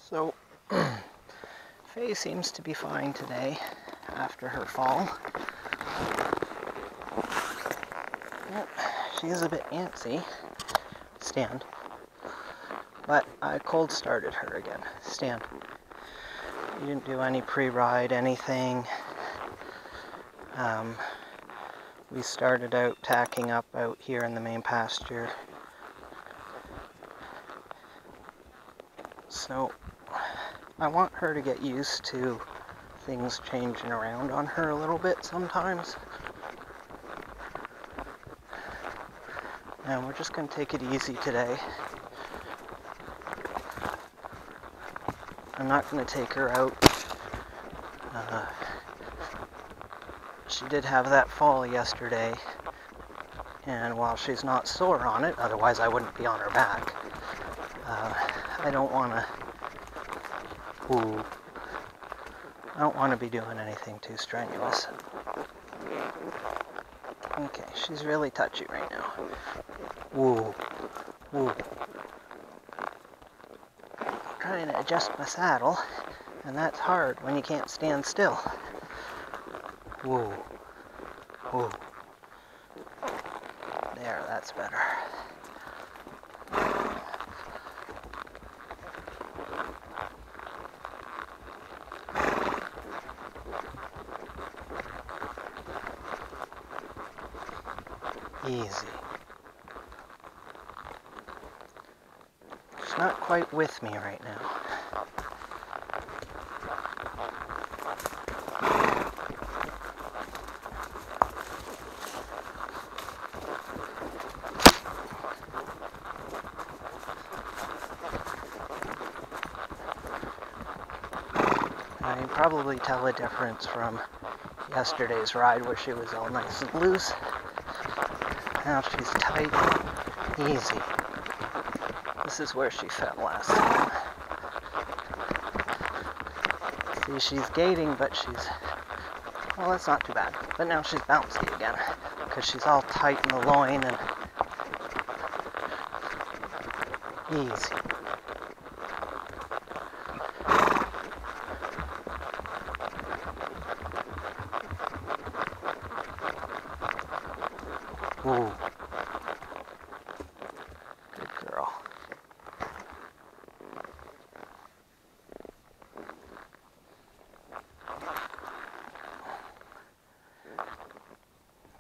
So, Faye seems to be fine today after her fall. Well, she is a bit antsy. Stand. But I cold started her again. Stand. You didn't do any pre-ride, anything. We started out tacking up out here in the main pasture. So I want her to get used to things changing around on her a little bit sometimes. And we're just going to take it easy today. I'm not going to take her out. She did have that fall yesterday, and while she's not sore on it, otherwise I wouldn't be on her back, I don't want to be doing anything too strenuous. Okay, she's really touchy right now. Woo. I'm trying to adjust my saddle, and that's hard when you can't stand still. Whoa. There, that's better. Easy. She's not quite with me right now. You can probably tell a difference from yesterday's ride where she was all nice and loose. Now she's tight, easy. This is where she fell last time. See, she's gating, but well, that's not too bad. But now she's bouncy again, because she's all tight in the loin and easy. Ooh. Good girl.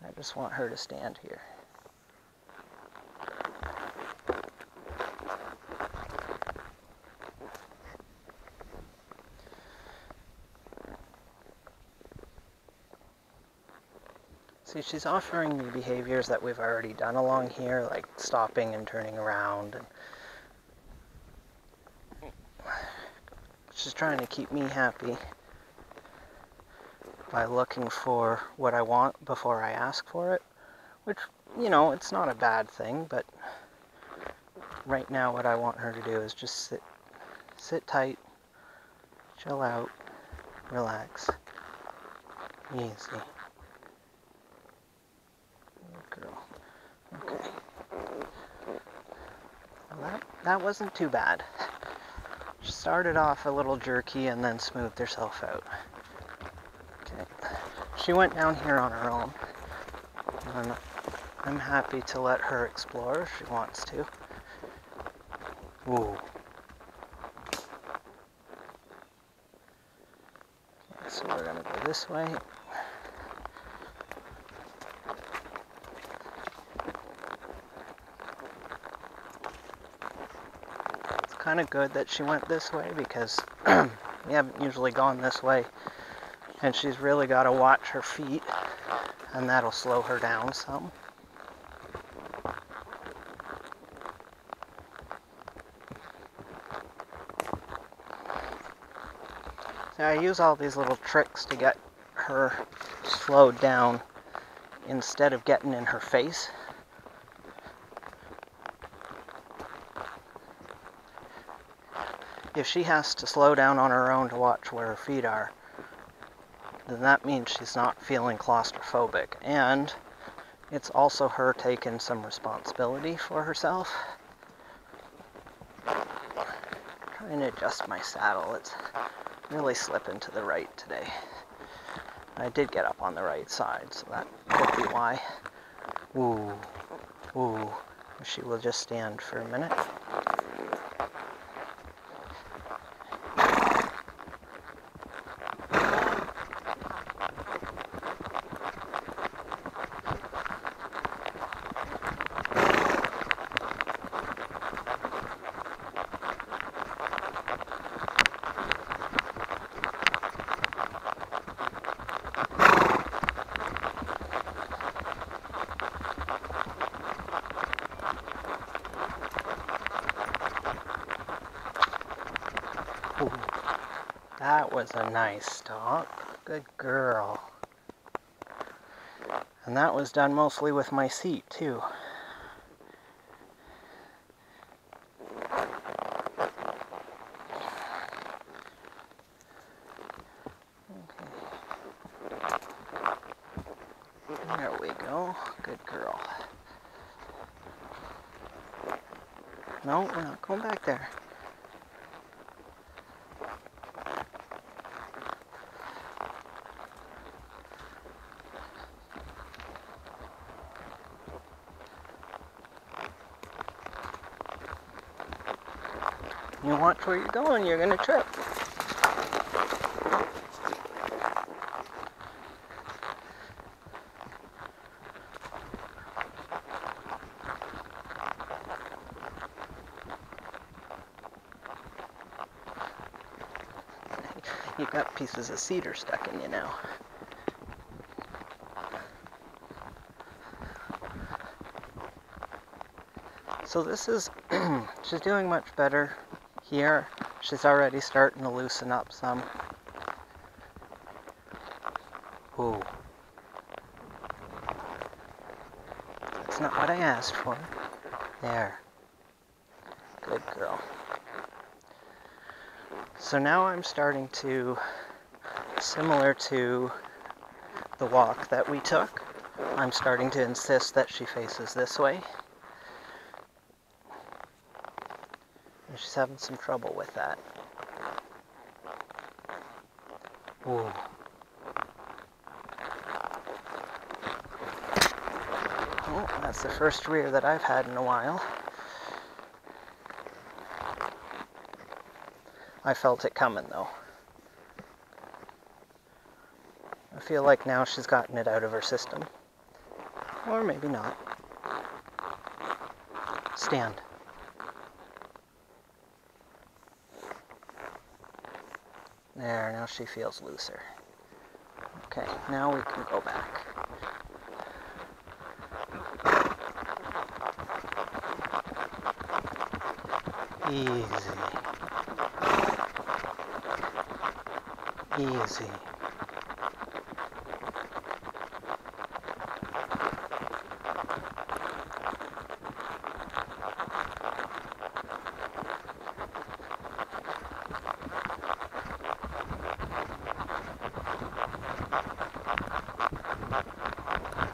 I just want her to stand here. See, she's offering me behaviors that we've already done along here, like stopping and turning around. And she's trying to keep me happy by looking for what I want before I ask for it, which, you know, it's not a bad thing, but right now what I want her to do is just sit tight, chill out, relax, easy. Good girl. Okay. Well, that wasn't too bad. She started off a little jerky and then smoothed herself out. Okay. She went down here on her own. And I'm happy to let her explore if she wants to. Ooh. Okay, so we're gonna go this way. It's kind of good that she went this way because we haven't usually gone this way. And she's really got to watch her feet, and that'll slow her down some. So I use all these little tricks to get her slowed down instead of getting in her face. If she has to slow down on her own to watch where her feet are, then that means she's not feeling claustrophobic. And it's also her taking some responsibility for herself. trying to adjust my saddle. It's really slipping to the right today. I did get up on the right side, so that could be why. Ooh, ooh. She will just stand for a minute. Ooh, that was a nice stop. Good girl. And that was done mostly with my seat, too. Okay. There we go. Good girl. No, we're not going back there. You watch where you're going, you're going to trip. You got pieces of cedar stuck in you now. So this is, she's doing much better here. She's already starting to loosen up some. Ooh. That's not what I asked for. There. Good girl. So now I'm starting to, similar to the walk that we took, I'm starting to insist that she faces this way. And she's having some trouble with that. Ooh. Oh, that's the first rear that I've had in a while. I felt it coming though. I feel like now she's gotten it out of her system. Or maybe not. Stand. There, now she feels looser. Okay, now we can go back. Easy. Easy.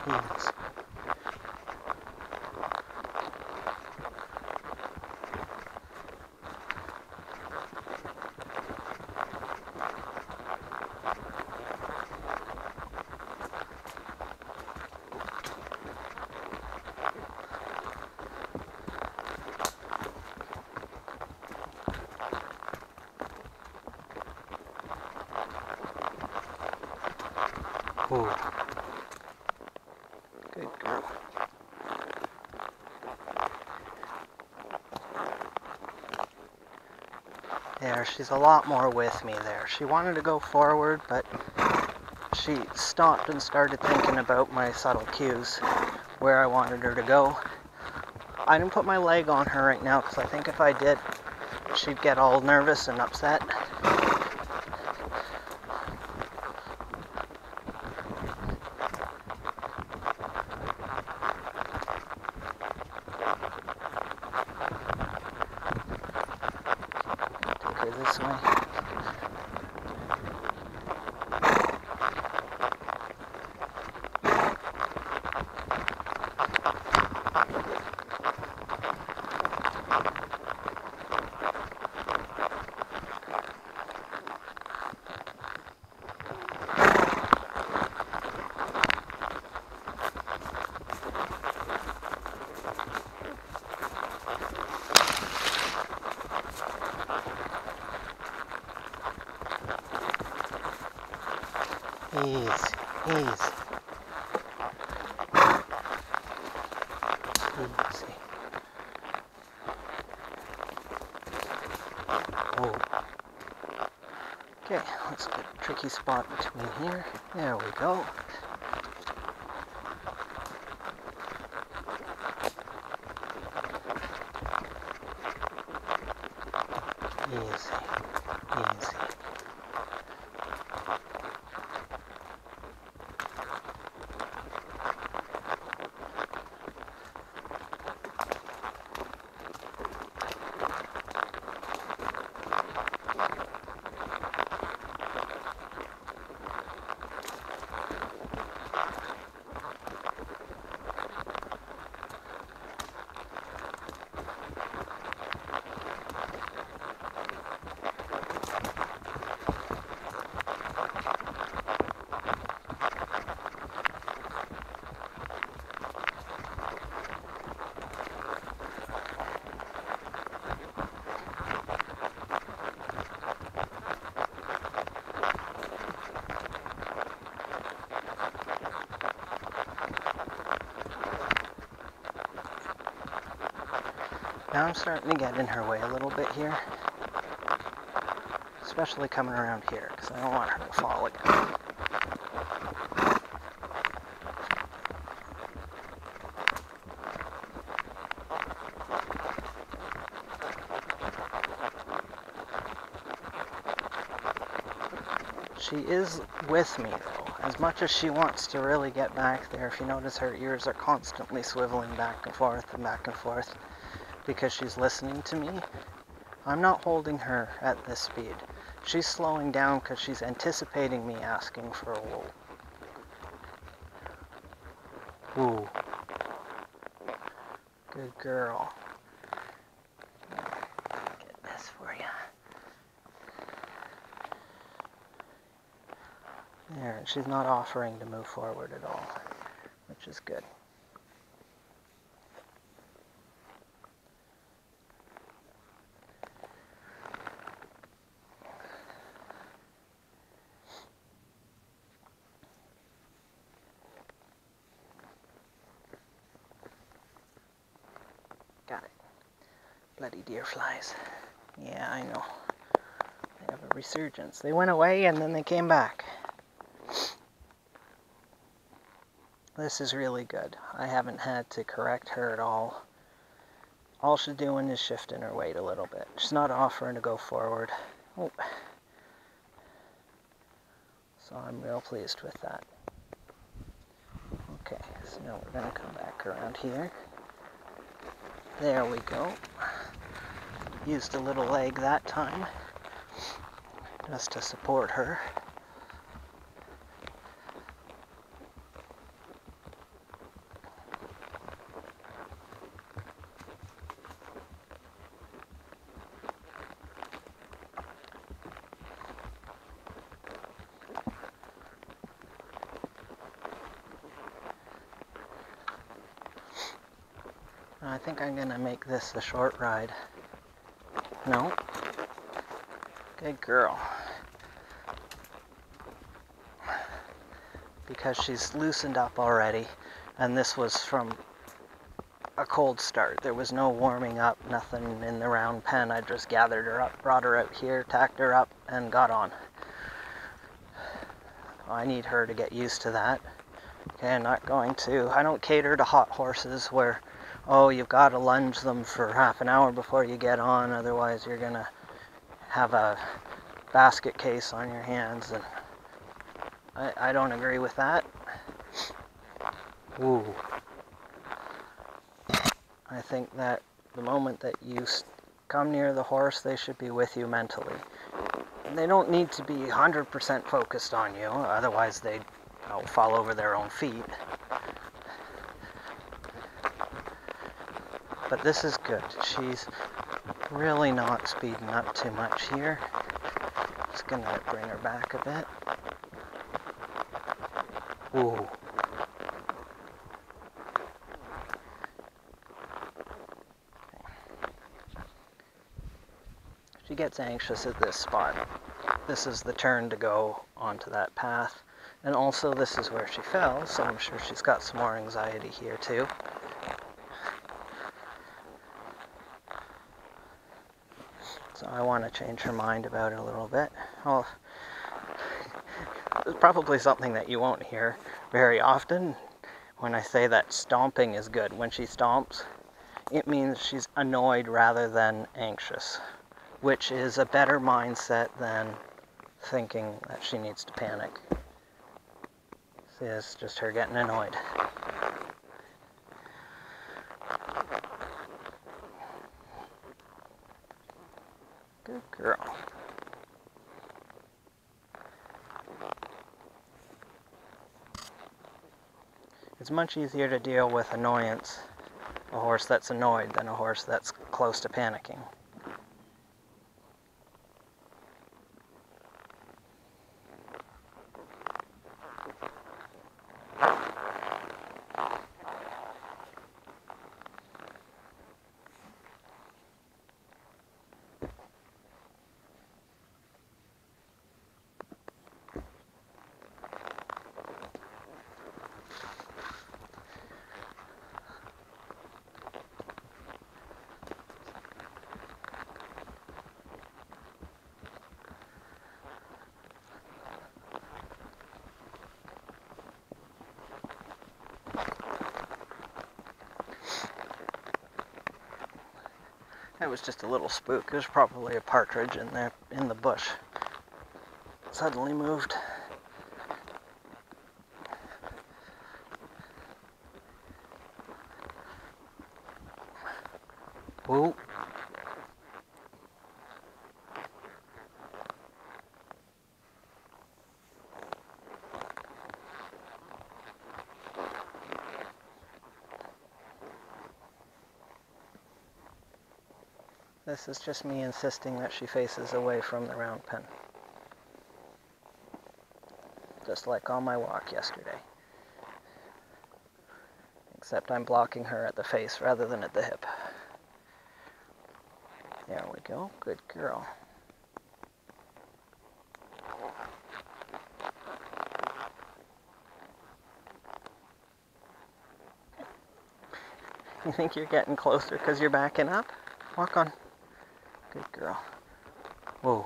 Yes. Ooh. Good girl. There, she's a lot more with me there. She wanted to go forward, but she stopped and started thinking about my subtle cues, where I wanted her to go. I didn't put my leg on her right now, because I think if I did, she'd get all nervous and upset. Take her this way. Easy, easy. Easy. Oh. Okay, let's get a tricky spot between here. There we go. Easy, easy. Now I'm starting to get in her way a little bit here. Especially coming around here, because I don't want her to fall again. She is with me though. As much as she wants to really get back there, if you notice her ears are constantly swiveling back and forth because she's listening to me. I'm not holding her at this speed. She's slowing down because she's anticipating me asking for a whoa. Ooh. Good girl. Get this for you. There, she's not offering to move forward at all, which is good. Got it. Bloody deer flies. Yeah, I know. They have a resurgence. They went away and then they came back. This is really good. I haven't had to correct her at all. All she's doing is shifting her weight a little bit. She's not offering to go forward. Oh. So I'm real pleased with that. Okay, so now we're going to come back around here. There we go. Used a little leg that time, just to support her. I think I'm going to make this a short ride. No. Good girl. Because she's loosened up already, and this was from a cold start. There was no warming up, nothing in the round pen. I just gathered her up, brought her out here, tacked her up, and got on. I need her to get used to that. Okay, I'm not going to. I don't cater to hot horses where, oh, you've got to lunge them for half an hour before you get on, otherwise you're going to have a basket case on your hands, and I don't agree with that. Ooh. I think that the moment that you come near the horse, they should be with you mentally. They don't need to be 100% focused on you, otherwise they'd fall over their own feet. But this is good. She's really not speeding up too much here. Just gonna bring her back a bit. Ooh. She gets anxious at this spot. This is the turn to go onto that path, And also this is where she fell, so I'm sure she's got some more anxiety here too. So I want to change her mind about it a little bit. Well, it's probably something that you won't hear very often when I say that stomping is good. When she stomps, it means she's annoyed rather than anxious, which is a better mindset than thinking that she needs to panic. See, it's just her getting annoyed. Good girl. It's much easier to deal with annoyance, a horse that's annoyed, than a horse that's close to panicking. That was just a little spook. There's probably a partridge in there in the bush. Suddenly moved. Whoa. This is just me insisting that she faces away from the round pen. Just like on my walk yesterday. Except I'm blocking her at the face rather than at the hip. There we go. Good girl. You think you're getting closer because you're backing up? Walk on. Good girl. Whoa.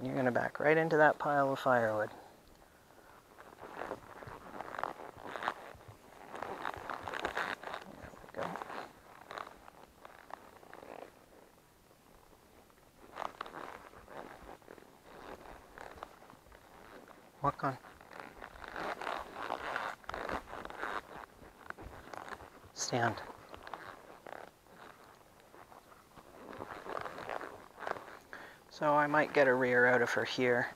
You're going to back right into that pile of firewood. There we go. Walk on. Stand. So I might get a rear out of her here,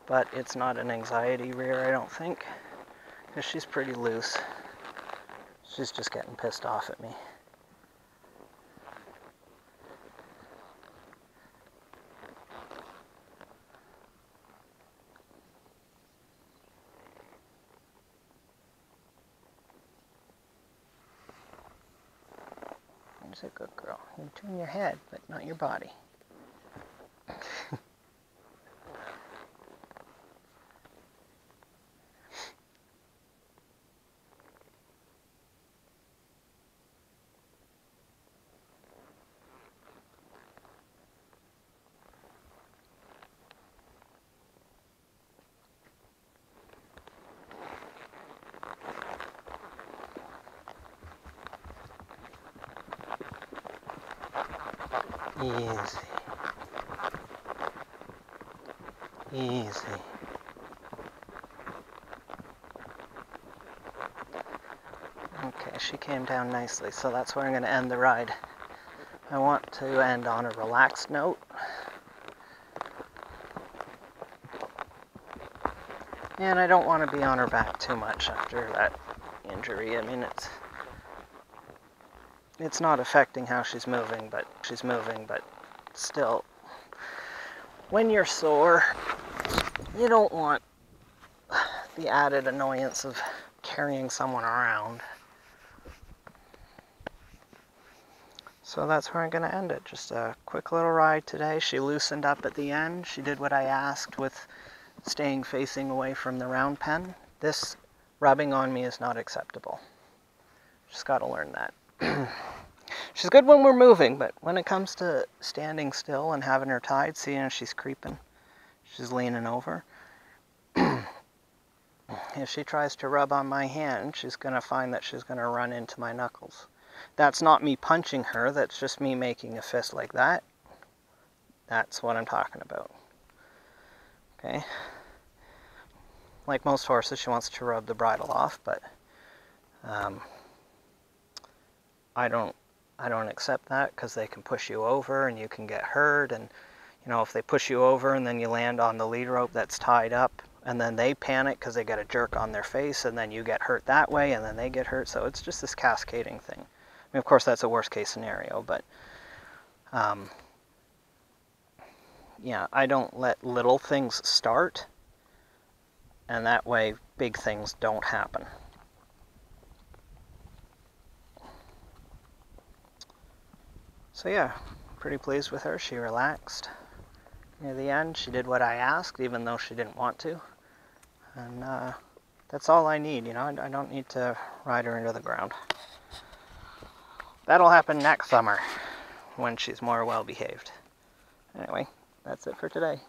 but it's not an anxiety rear, I don't think, because she's pretty loose. She's just getting pissed off at me. There's a good girl. You turn your head, but not your body. Easy. Easy. Okay, she came down nicely, so that's where I'm going to end the ride. I want to end on a relaxed note. And I don't want to be on her back too much after that injury. I mean, it's not affecting how she's moving, but still, when you're sore, you don't want the added annoyance of carrying someone around. So that's where I'm going to end it. Just a quick little ride today. She loosened up at the end. She did what I asked with staying facing away from the round pen. This rubbing on me is not acceptable. Just got to learn that. She's good when we're moving, but when it comes to standing still and having her tied, seeing she's creeping, she's leaning over. If she tries to rub on my hand, she's going to find that she's going to run into my knuckles. That's not me punching her, that's just me making a fist like that. That's what I'm talking about. Okay? Like most horses, she wants to rub the bridle off, but I don't accept that, because they can push you over and you can get hurt. And you know, if they push you over and then you land on the lead rope that's tied up, and then they panic because they get a jerk on their face, and then you get hurt that way, and then they get hurt. So it's just this cascading thing. I mean, of course, that's a worst case scenario, but yeah, I don't let little things start, and that way big things don't happen. So yeah, pretty pleased with her. She relaxed. Near the end, she did what I asked, even though she didn't want to. And that's all I need, you know. I don't need to ride her into the ground. That'll happen next summer, when she's more well-behaved. Anyway, that's it for today.